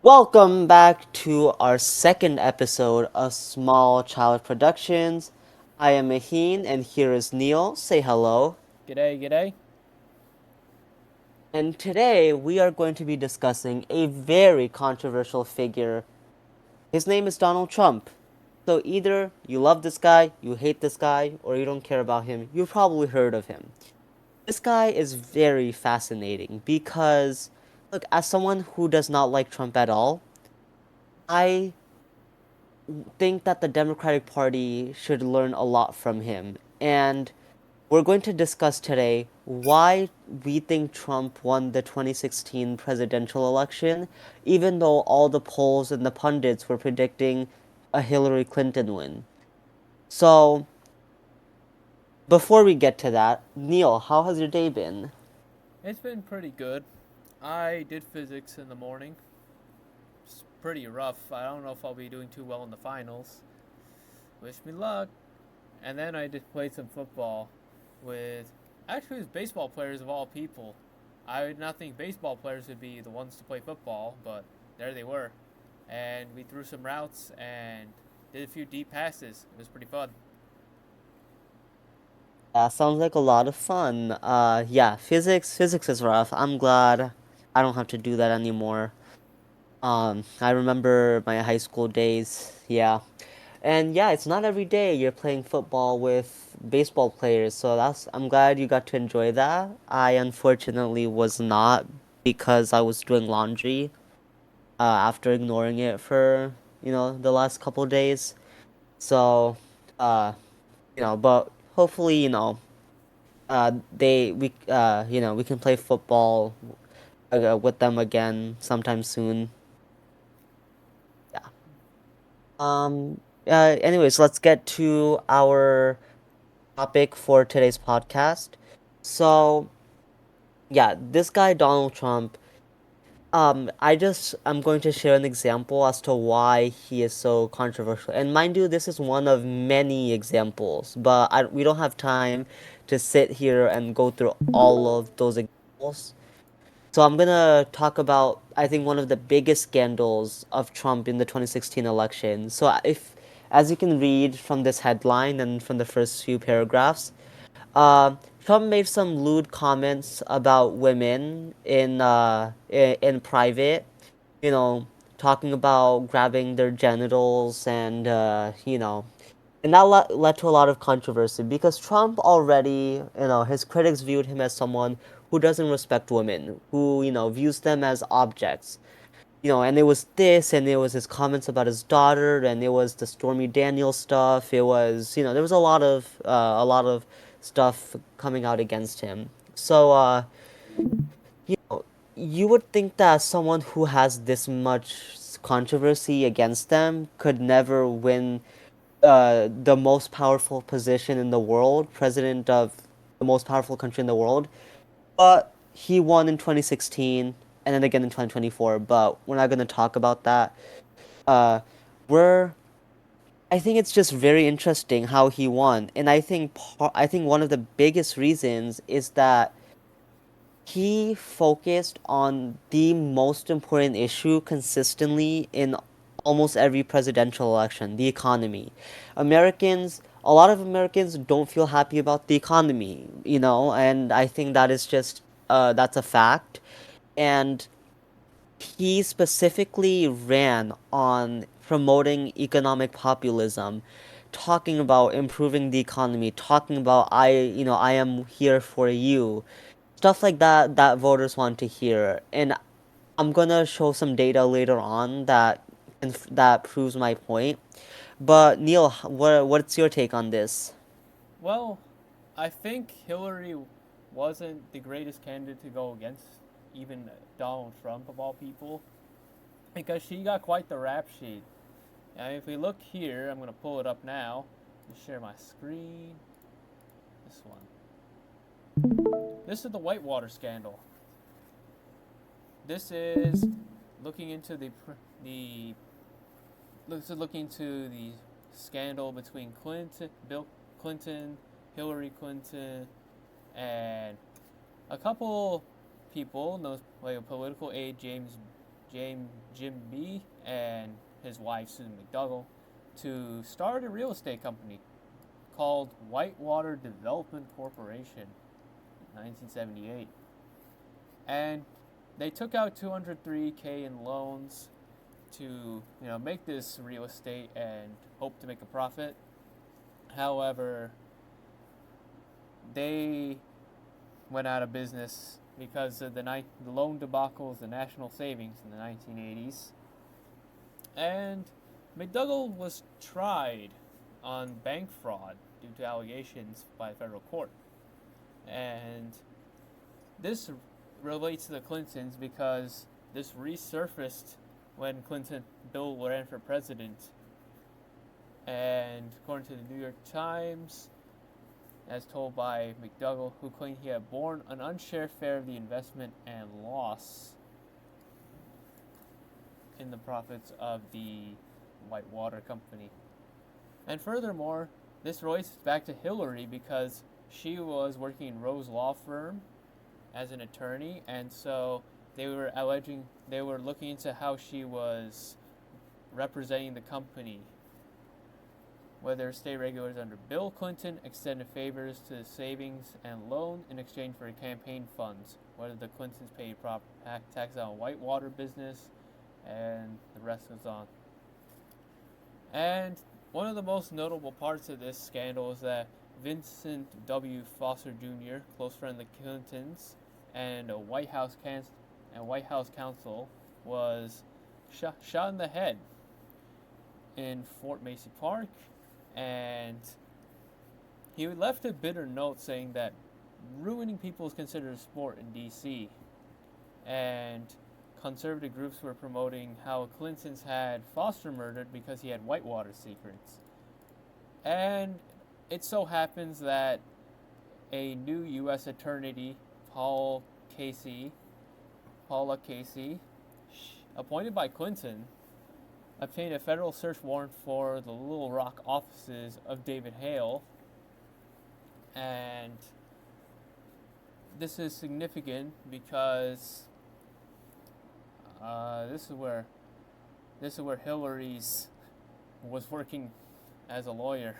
Welcome back to our second episode of Small Child Productions. I am Maheen and here is Neil. Say hello. G'day, g'day. And today we are going to be discussing a very controversial figure. His name is Donald Trump. So either you love this guy, you hate this guy, or you don't care about him. You've probably heard of him. This guy is very fascinating because, look, as someone who does not like Trump at all, I think that the Democratic Party should learn a lot from him. And we're going to discuss today why we think Trump won the 2016 presidential election, even though all the polls and the pundits were predicting a Hillary Clinton win. So, before we get to that, Neil, how has your day been? It's been pretty good. I did physics in the morning. It's pretty rough. I don't know if I'll be doing too well in the finals. Wish me luck. And then I did play some football with actually it was baseball players of all people. I would not think baseball players would be the ones to play football, but there they were. And we threw some routes and did a few deep passes. It was pretty fun. That sounds like a lot of fun. Yeah, physics is rough. I'm glad I don't have to do that anymore. I remember my high school days. Yeah. And yeah, it's not every day you're playing football with baseball players, so I'm glad you got to enjoy that. I unfortunately was not because I was doing laundry after ignoring it for, the last couple days. So, uh, but hopefully, we can play football with them again sometime soon. Yeah. Um, Anyways, let's get to our topic for today's podcast. So, yeah, this guy, Donald Trump, I'm going to share an example as to why he is so controversial. And mind you, this is one of many examples, but we don't have time to sit here and go through all of those examples. So I'm gonna talk about, I think, one of the biggest scandals of Trump in the 2016 election. As you can read from this headline and from the first few paragraphs, Trump made some lewd comments about women in private, you know, talking about grabbing their genitals and that led to a lot of controversy because Trump already, his critics viewed him as someone who doesn't respect women, who, views them as objects. And it was this, and it was his comments about his daughter, and it was the Stormy Daniels stuff. It was, there was a lot of stuff coming out against him. So, you know, you would think that someone who has this much controversy against them could never win the most powerful position in the world, president of the most powerful country in the world. But he won in 2016 and then again in 2024. But we're not going to talk about that. Uh, we're I think it's just very interesting how he won, and I think one of the biggest reasons is that he focused on the most important issue consistently in almost every presidential election, the economy. A lot of Americans don't feel happy about the economy, and I think that's a fact. And he specifically ran on promoting economic populism, talking about improving the economy, talking about I am here for you, stuff like that voters want to hear. And I'm gonna show some data later on that proves my point. But Neil, what's your take on this? Well, I think Hillary wasn't the greatest candidate to go against even Donald Trump of all people because she got quite the rap sheet. And if we look here, I'm going to pull it up now and share my screen. This one. This is the Whitewater scandal. This is looking into the looking into the scandal between Bill Clinton, Hillary Clinton, and a couple people, like a political aide, James Jim B, and his wife Susan McDougall to start a real estate company called Whitewater Development Corporation in 1978. And they took out 203K in loans to make this real estate and hope to make a profit. However, they went out of business because of the loan debacles, the national savings in the 1980s. And McDougall was tried on bank fraud due to allegations by a federal court. And this relates to the Clintons because this resurfaced when Bill ran for president. And according to the New York Times, as told by McDougall, who claimed he had borne an unshare share of the investment and loss in the profits of the Whitewater Company. And furthermore, this relates back to Hillary because she was working in Rose Law Firm as an attorney, and so they were looking into how she was representing the company, whether state regulators under Bill Clinton extended favors to savings and loan in exchange for campaign funds, whether the Clintons paid taxes on Whitewater business, and the rest goes on. And one of the most notable parts of this scandal is that Vincent W. Foster Jr., close friend of the Clintons, and a White House counsel, was shot in the head in Fort Macy Park, and he left a bitter note saying that ruining people is considered a sport in D.C. And conservative groups were promoting how Clintons had Foster murdered because he had Whitewater secrets. And it so happens that a new U.S. attorney, Paula Casey, appointed by Clinton, obtained a federal search warrant for the Little Rock offices of David Hale. And this is significant because this is where Hillary's was working as a lawyer.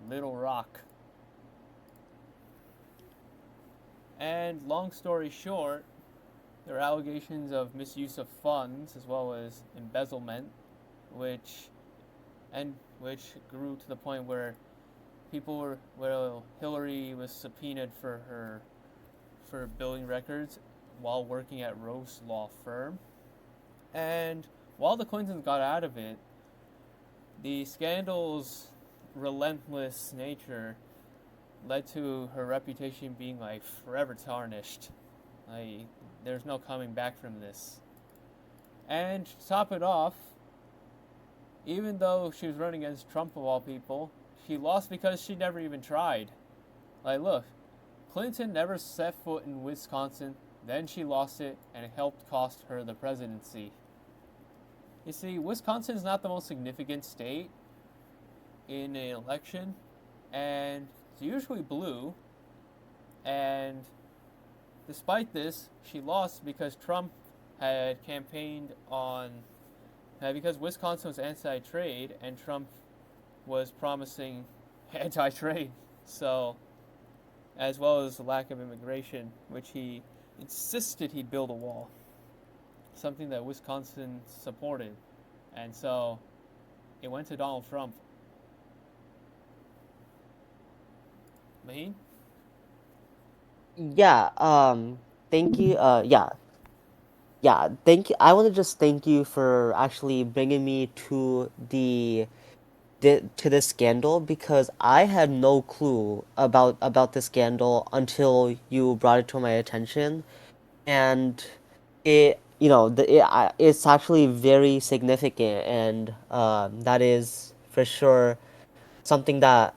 Little Rock. And long story short, there are allegations of misuse of funds as well as embezzlement, which grew to the point where Hillary was subpoenaed for billing records while working at Rose Law Firm. And while the Clintons got out of it, the scandal's relentless nature led to her reputation being forever tarnished. There's no coming back from this. And to top it off, even though she was running against Trump of all people, she lost because she never even tried. Look, Clinton never set foot in Wisconsin, then she lost it, and it helped cost her the presidency. You see, Wisconsin is not the most significant state in an election, and it's usually blue, and despite this, she lost because Trump had campaigned on, because Wisconsin was anti-trade, and Trump was promising anti-trade, so, as well as the lack of immigration, which he insisted he'd build a wall, something that Wisconsin supported, and so it went to Donald Trump. Maheen? Yeah, thank you. Thank you. I want to just thank you for actually bringing me to to this scandal because I had no clue about the scandal until you brought it to my attention, and it's actually very significant, and that is for sure something that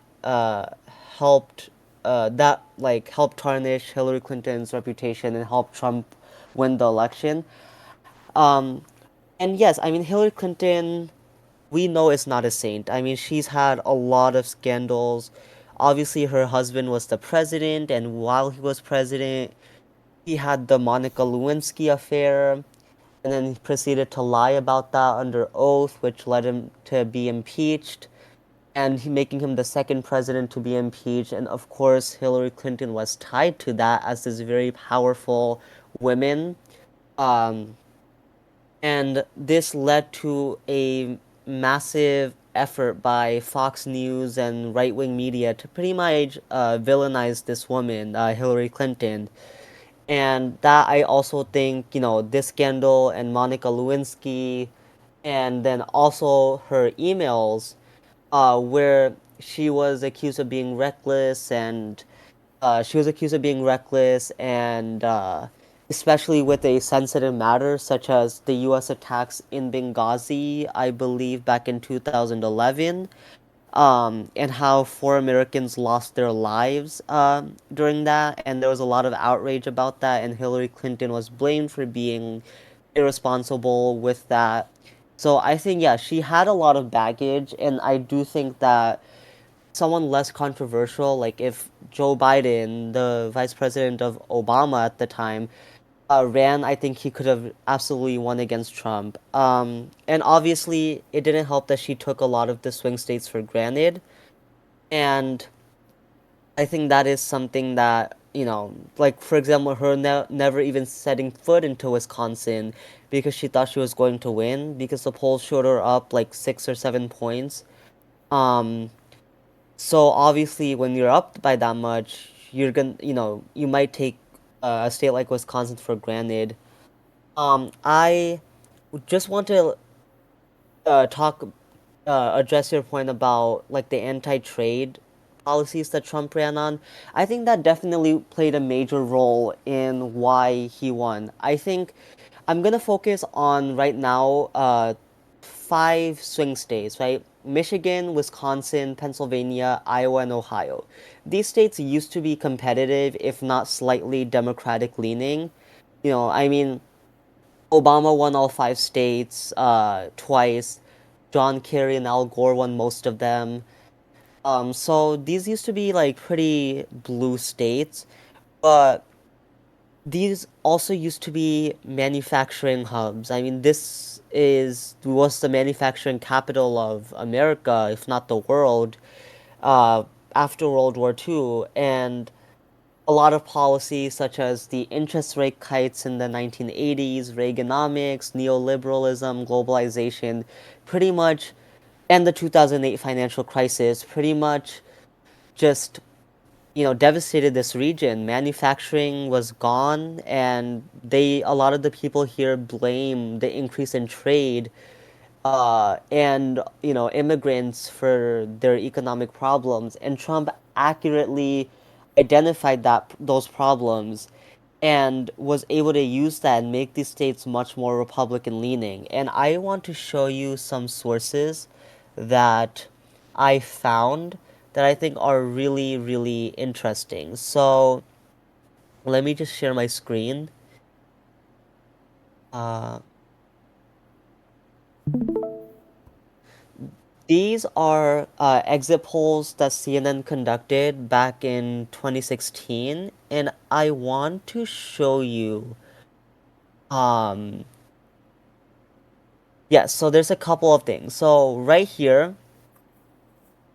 helped helped tarnish Hillary Clinton's reputation and helped Trump win the election. Um, and yes, I mean Hillary Clinton, we know is not a saint. I mean she's had a lot of scandals. Obviously, her husband was the president, and while he was president, he had the Monica Lewinsky affair, and then he proceeded to lie about that under oath, which led him to be impeached, and making him the second president to be impeached. And of course, Hillary Clinton was tied to that as this very powerful woman. Um, and this led to a massive effort by Fox News and right wing media to pretty much villainize this woman, Hillary Clinton. And that I also think, this scandal and Monica Lewinsky, and then also her emails, where she was accused of being reckless and especially with a sensitive matter such as the U.S. attacks in Benghazi, I believe back in 2011, and how 4 Americans lost their lives during that, and there was a lot of outrage about that, and Hillary Clinton was blamed for being irresponsible with that. So I think, yeah, she had a lot of baggage, and I do think that someone less controversial, like if Joe Biden, the vice president of Obama at the time, ran, I think he could have absolutely won against Trump. And obviously, it didn't help that she took a lot of the swing states for granted. And I think that is something that, like for example, her never even setting foot into Wisconsin because she thought she was going to win because the polls showed her up like 6 or 7 points. Um, So obviously, when you're up by that much, you might take a state like Wisconsin for granted. I just want to talk, address your point about like the anti-trade policies that Trump ran on. I think that definitely played a major role in why he won. I think I'm gonna focus on right now, 5 swing states, right? Michigan, Wisconsin, Pennsylvania, Iowa, and Ohio. These states used to be competitive, if not slightly Democratic leaning. I mean, Obama won all 5 states twice. John Kerry and Al Gore won most of them. So these used to be like pretty blue states, but these also used to be manufacturing hubs. I mean, this is was the manufacturing capital of America, if not the world, uh, after World War II. And a lot of policies, such as the interest rate hikes in the 1980s, Reaganomics, neoliberalism, globalization, pretty much, and the 2008 financial crisis, pretty much just devastated this region. Manufacturing was gone, and a lot of the people here blame the increase in trade, and immigrants for their economic problems. And Trump accurately identified those problems and was able to use that and make these states much more Republican leaning. And I want to show you some sources that I found that I think are really, really interesting. So let me just share my screen. Uh, these are exit polls that CNN conducted back in 2016, and I want to show you. Um, yeah, so there's a couple of things. So right here,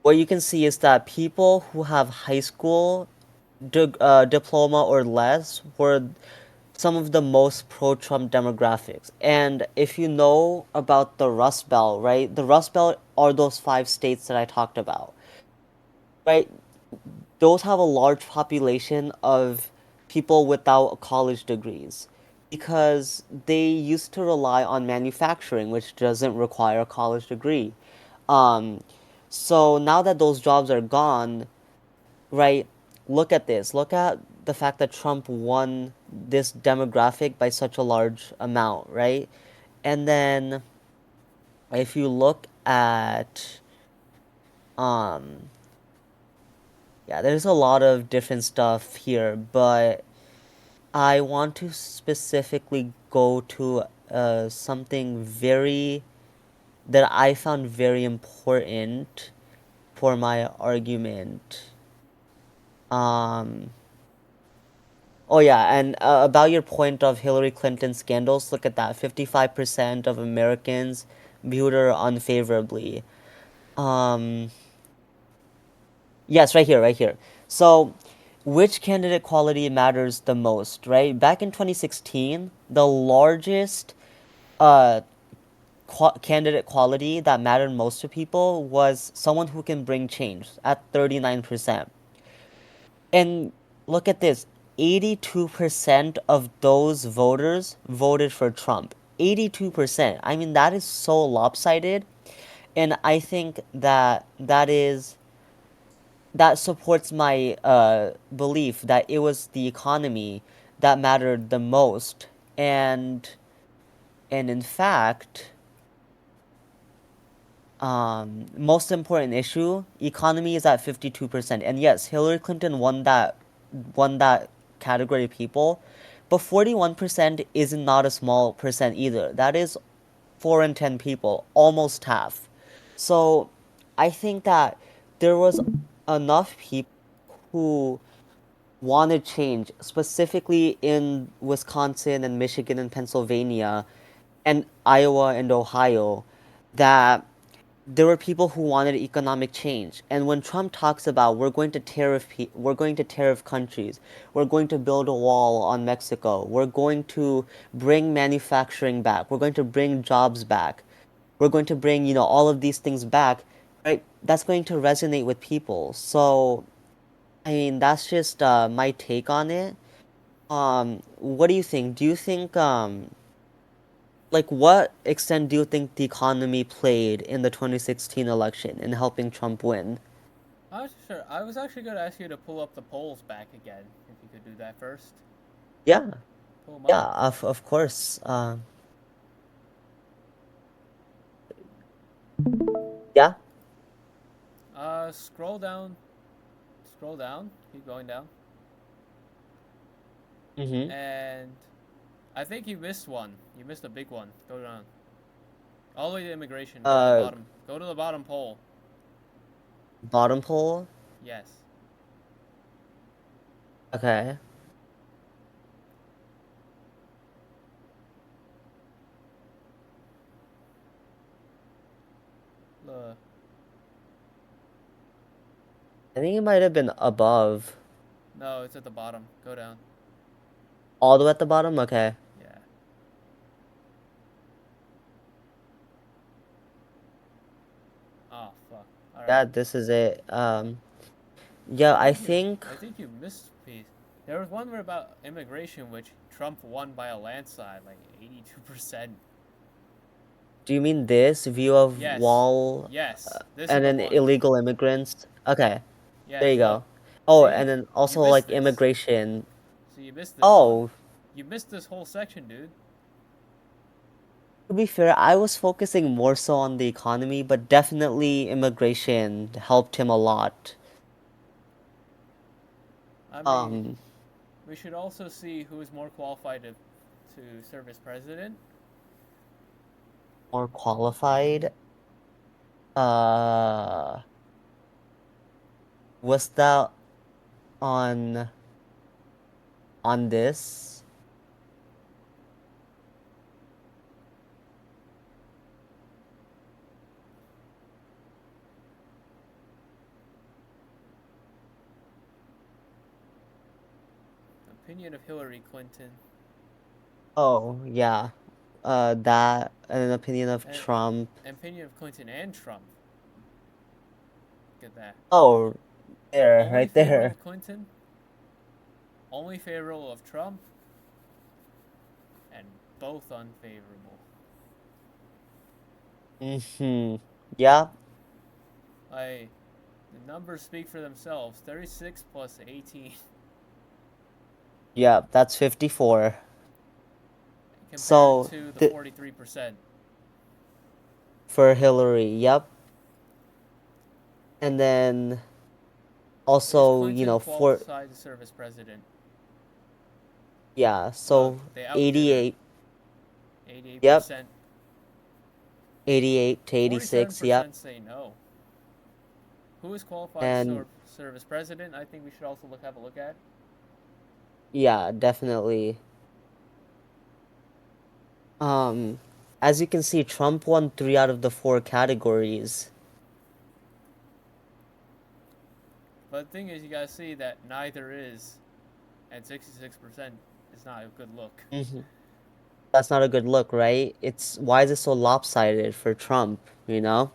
what you can see is that people who have high school diploma or less were some of the most pro-Trump demographics. And if you know about the Rust Belt, right? The Rust Belt are those 5 states that I talked about, right? Those have a large population of people without college degrees because they used to rely on manufacturing, which doesn't require a college degree. Um, so now that those jobs are gone, right? Look at this. Look at the fact that Trump won this demographic by such a large amount, right? And then if you look at, um, yeah, there's a lot of different stuff here, but I want to specifically go to something that I found very important for my argument. Um, Oh yeah, and about your point of Hillary Clinton scandals, look at that. 55% of Americans viewed her unfavorably. Um, yes, right here, right here. So, which candidate quality matters the most, right? Back in 2016, the largest uh candidate quality that mattered most to people was someone who can bring change at 39%. And look at this, 82% of those voters voted for Trump. 82%. I mean, that is so lopsided. And I think that supports my belief that it was the economy that mattered the most. And in fact, most important issue, economy is at 52%. And yes, Hillary Clinton won that category of people, but 41% is not a small percent either. That is 4 in 10 people, almost half. So I think that there was enough people who wanted change, specifically in Wisconsin and Michigan and Pennsylvania and Iowa and Ohio, that there were people who wanted economic change. And when Trump talks about we're going to tariff countries, we're going to build a wall on Mexico, we're going to bring manufacturing back, we're going to bring jobs back, we're going to bring, all of these things back, right? That's going to resonate with people. So, I mean, that's just my take on it. What do you think? Do you think like what extent do you think the economy played in the 2016 election in helping Trump win? I'm not sure. I was actually going to ask you to pull up the polls back again, if you could do that first. Yeah, Pull them up. yeah, of course. Yeah. Scroll down. Scroll down. Keep going down. Mm-hmm. And I think you missed one. You missed a big one. Go down. All the way to immigration. Go to the Uh, bottom. Go to the bottom poll. bottom pole. Yes. Okay. The I think it might have been above. No, it's at the bottom. Go down. All the way at the bottom? Okay. Yeah. Oh fuck. All Yeah, right. this is it. Yeah, I I think you. think. I think you missed a piece. There was one where about immigration, which Trump won by a landslide, like 82%. Do you mean this view of Yes. wall Yes. This is and the then one. illegal immigrants? Okay, there Yes. you Look. go. Oh, See, and then you also missed like this. immigration. So you missed this one. Oh, You missed this whole section, dude. to be fair, I was focusing more so on the economy, but definitely immigration helped him a lot. I mean, Um, we should also see who is more qualified to serve as president. more qualified. Uh, was that on this? Opinion of Hillary Clinton. Oh, yeah. That an opinion of And Trump. opinion of Clinton and Trump. Look at that. Oh, there, Only right favorable there. of Clinton, only favorable of Trump, and both unfavorable. Mm-hmm. Yeah, I The numbers speak for themselves. 36 plus 18 yeah, that's 54. compared So, to the the 43%. for Hillary, yep. And then Is also, Clinton for qualified to serve as president? yeah, Look, so they outdid her. 88, yep, 88%. 88 to 86, yep. 47% say no. Who is qualified to And serve as president? I think we should also have a look at. Yeah, definitely. Um, as you can see, Trump won 3 out of the 4 categories. But the thing is, you gotta see that neither is, and 66% is not a good look. Hmm. That's not a good look, right? It's why is it so lopsided for Trump, you know?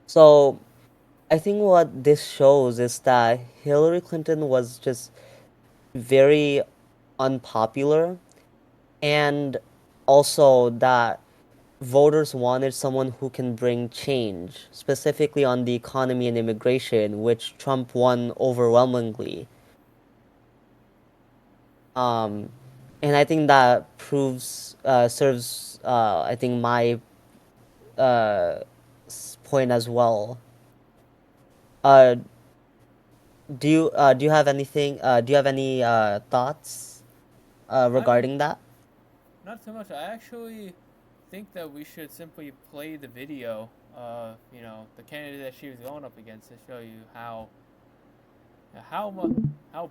So I think what this shows is that Hillary Clinton was just very unpopular, and also that voters wanted someone who can bring change, specifically on the economy and immigration, which Trump won overwhelmingly. Um, and I think that serves, I think my uh, point as well. Uh, do you have anything? Do you have any thoughts I mean, regarding that? not too much. I actually think that we should simply play the video of, the candidate that she was going up against to show you how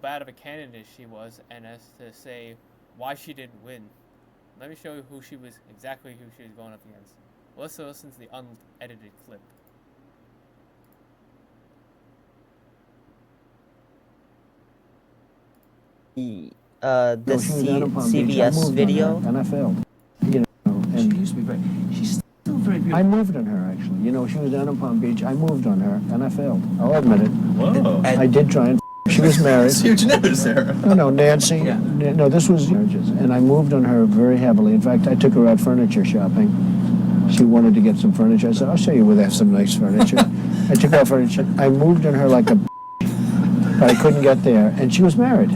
bad of a candidate she was, and as to say why she didn't win. Let me show you exactly who she was going up against. Let's listen to the unedited clip. The No, the she was down in Palm Beach. I CBS moved on her, video. and I failed. You know, She and used to be very. She's still very beautiful. I moved on her actually. You know, she was down in Palm Beach. I moved on her, and I failed. I'll admit it. Whoa. I did try and. She was married. That's huge news there. No, Nancy. Yeah. No, this was marriages, and I moved on her very heavily. In fact, I took her out furniture shopping. She wanted to get some furniture. I said, "I'll show you where they have some nice furniture." I took out furniture. I moved on her like a. But I couldn't get there, and she was married.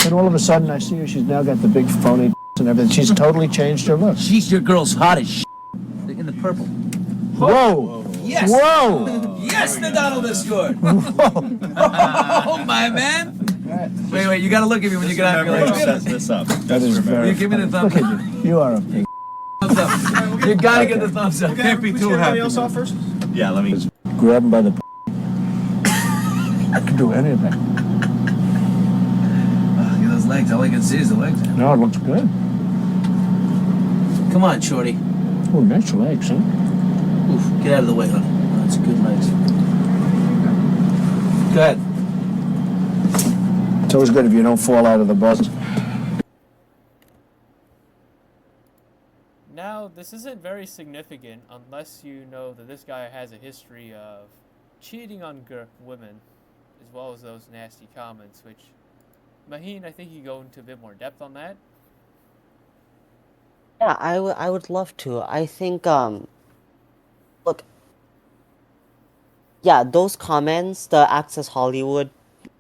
And all of a sudden, I see her. She's now got the big phony and everything. She's totally changed her look. She's your girl's hot as shit. In the purple. Whoa! Yes. Whoa! Yes, the Donald has scored. Oh, my man. Wait, you gotta look at me when you get out. You're like, Sets this up. That is very. you give me the thumbs Look up. at you. You are a pig. Thumbs up. You gotta get the thumbs up. Can't be too happy. else off first? Yeah, let me. Grab him by the. I could do anything. Look at those legs. All I can see is the legs. No, it looks good. Come on, shorty. Oh, nice legs, huh? Oof, get out of the way, honey. That's good legs. Go ahead. It's always good if you don't fall out of the bus. Now, this isn't very significant unless you know that this guy has a history of cheating on women, as well as those nasty comments, which, Maheen, I think you go into a bit more depth on that. Yeah, I would love to. I think look, yeah, those comments, the Access Hollywood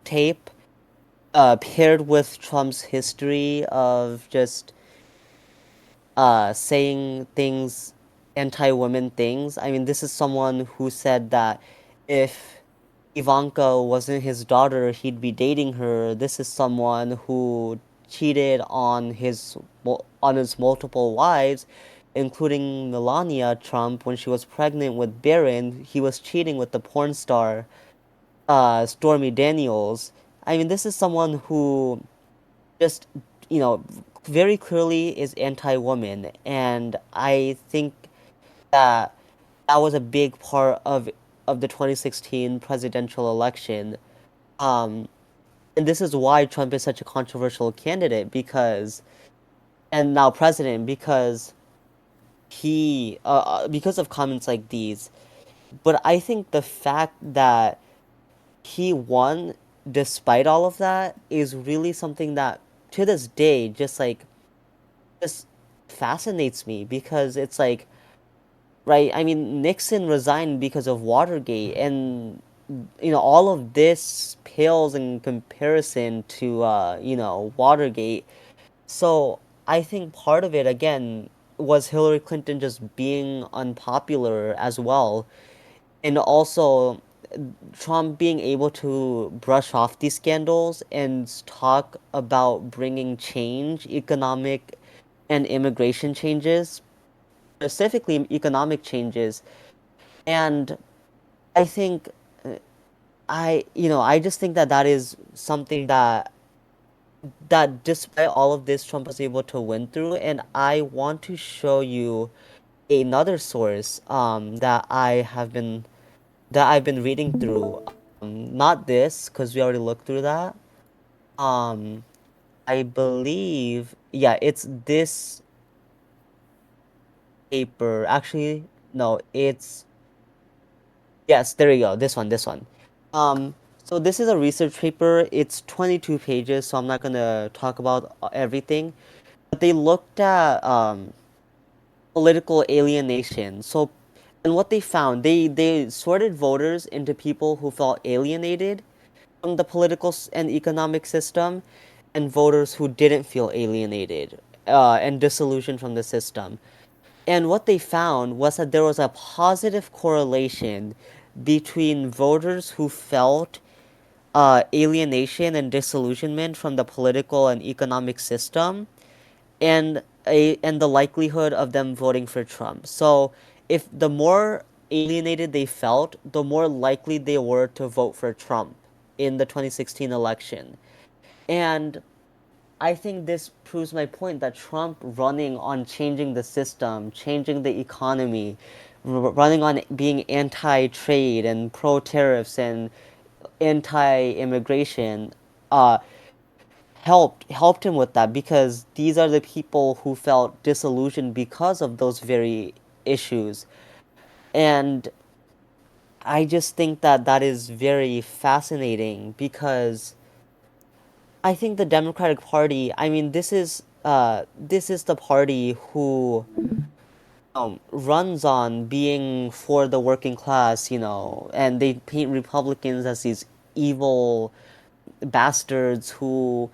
tape, paired with Trump's history of just saying things, anti-women things. I mean, this is someone who said that if Ivanka wasn't his daughter, he'd be dating her. This is someone who cheated on his multiple wives, including Melania Trump when she was pregnant with Barron. He was cheating with the porn star Stormy Daniels. I mean, this is someone who just, you know, very clearly is anti-woman, and I think that that was a big part of the 2016 presidential election. Um, and this is why Trump is such a controversial candidate and now president, because of comments like these. But I think the fact that he won despite all of that is really something that to this day just fascinates me, because it's like, right, I mean, Nixon resigned because of Watergate, and all of this pales in comparison to Watergate. So I think part of it again was Hillary Clinton just being unpopular as well, and also Trump being able to brush off these scandals and talk about bringing change, economic and immigration changes, specifically economic changes. And I think I just think that that is something that despite all of this, Trump was able to win through. And I want to show you another source that I've been reading through. Not this, because we already looked through that. Um, I believe, yeah, it's this paper. Actually, no, it's yes, there you go. This one. So this is a research paper. It's 22 pages, so I'm not gonna talk about everything. But they looked at political alienation. So, and what they found, they sorted voters into people who felt alienated from the political and economic system, and voters who didn't feel alienated and disillusioned from the system. And what they found was that there was a positive correlation between voters who felt alienation and disillusionment from the political and economic system and the likelihood of them voting for Trump. So if the more alienated they felt, the more likely they were to vote for Trump in the 2016 election. And I think this proves my point that Trump running on changing the system, changing the economy, running on being anti-trade and pro-tariffs and anti-immigration, uh, helped him with that because these are the people who felt disillusioned because of those very issues. And I just think that that is very fascinating because I think the Democratic Party, I mean, this is the party who runs on being for the working class, and they paint Republicans as these evil bastards who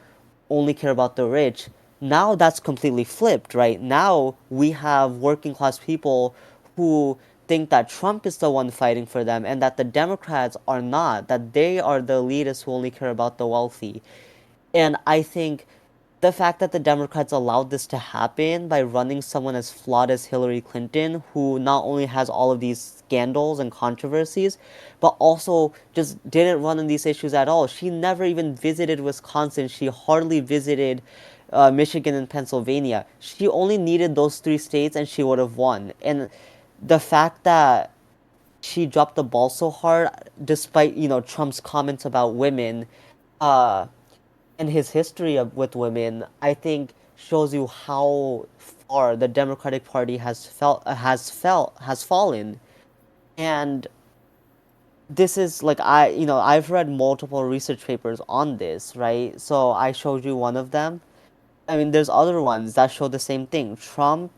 only care about the rich. Now that's completely flipped, right? Now we have working class people who think that Trump is the one fighting for them and that the Democrats are not, that they are the elitists who only care about the wealthy. And I think the fact that the Democrats allowed this to happen by running someone as flawed as Hillary Clinton, who not only has all of these scandals and controversies, but also just didn't run on these issues at all. She never even visited Wisconsin. She hardly visited Michigan and Pennsylvania. She only needed those three states and she would have won. And the fact that she dropped the ball so hard, despite, Trump's comments about women, uh, and his history with women, I think shows you how far the Democratic Party has fallen. And this is like I've read multiple research papers on this, right? So I showed you one of them. I mean, there's other ones that show the same thing. Trump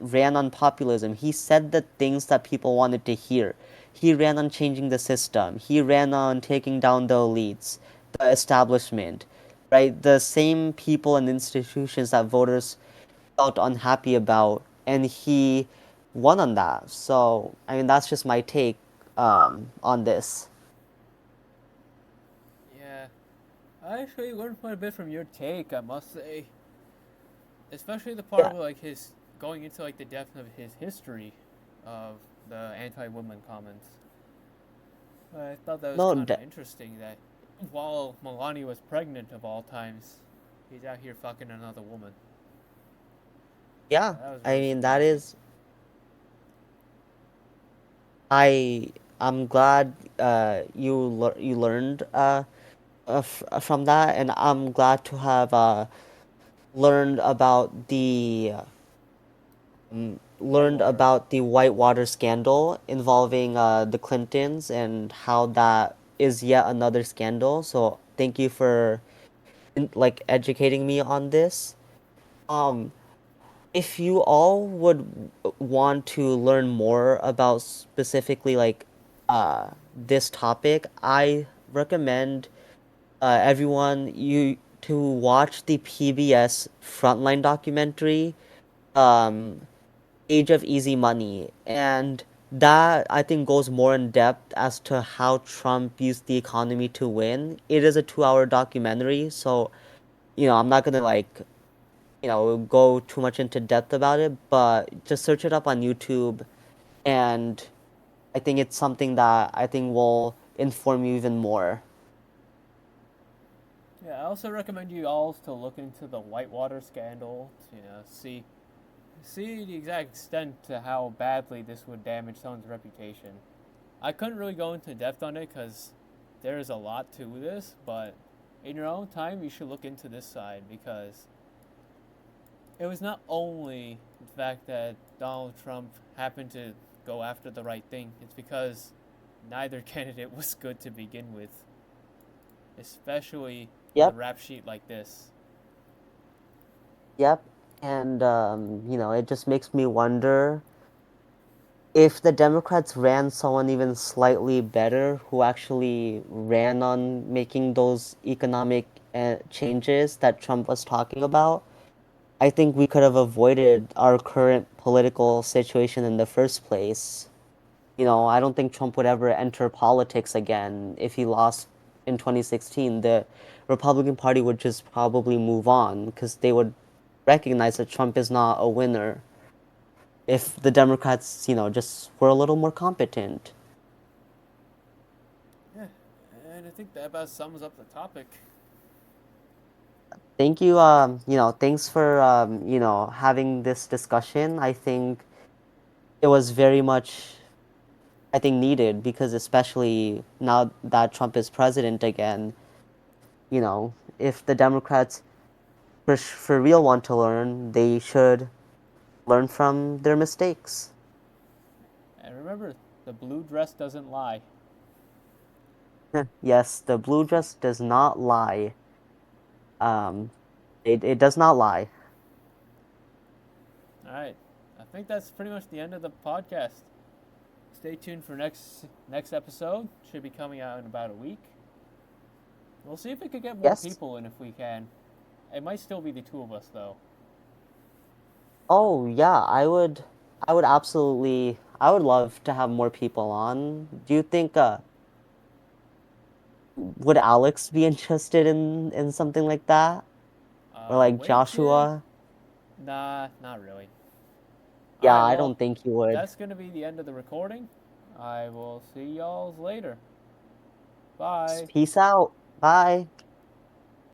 ran on populism. He said the things that people wanted to hear. He ran on changing the system. He ran on taking down the elites, the establishment, right? The same people and institutions that voters felt unhappy about, and he won on that. So, I mean, that's just my take on this. Yeah, I actually learned quite a bit from your take, I must say. Especially the part Yeah. where like his going into like the depth of his history of the anti-woman comments. I thought that was No, kind of interesting that while Melania was pregnant of all times, he's out here fucking another woman. yeah. That was I really mean, that surprising. is I I'm glad you learned from that, and I'm glad to have learned about Whitewater. the Whitewater scandal involving the Clintons and how that is yet another scandal. So thank you for like educating me on this. Um, if you all would want to learn more about specifically like this topic, I recommend everyone you to watch the PBS Frontline documentary, um, Age of Easy Money, and that I think goes more in depth as to how Trump used the economy to win. It is a 2 hour documentary, so I'm not gonna like go too much into depth about it, but just search it up on YouTube, and I think it's something that I think will inform you even more. Yeah, I also recommend you all to look into the Whitewater scandal to see the exact extent to how badly this would damage someone's reputation. I couldn't really go into depth on it because there is a lot to this, but in your own time, you should look into this side because it was not only the fact that Donald Trump happened to go after the right thing, it's because neither candidate was good to begin with, especially with a Yep. rap sheet like this. Yep. And it just makes me wonder if the Democrats ran someone even slightly better who actually ran on making those economic changes that Trump was talking about, I think we could have avoided our current political situation in the first place. I don't think Trump would ever enter politics again if he lost in 2016. The Republican Party would just probably move on because they would recognize that Trump is not a winner if the Democrats, just were a little more competent. Yeah, and I think that about sums up the topic. Thank you, thanks for, having this discussion. I think it was very much, I think, needed because especially now that Trump is president again, if the Democrats for real want to learn, they should learn from their mistakes. And remember, the blue dress doesn't lie. Yes, the blue dress does not lie. Um, it does not lie. All right, I think that's pretty much the end of the podcast. Stay tuned for next episode. Should be coming out in about a week. We'll see if we could get more Yes. people in if we can. It might still be the two of us though. Oh yeah, I would love to have more people on. Do you think would Alex be interested in something like that? Or like Wade kid? Joshua? Nah, not really. All Yeah, right, I well, don't think he would. that's gonna be the end of the recording. I will see y'all later. Bye. Peace out. Bye.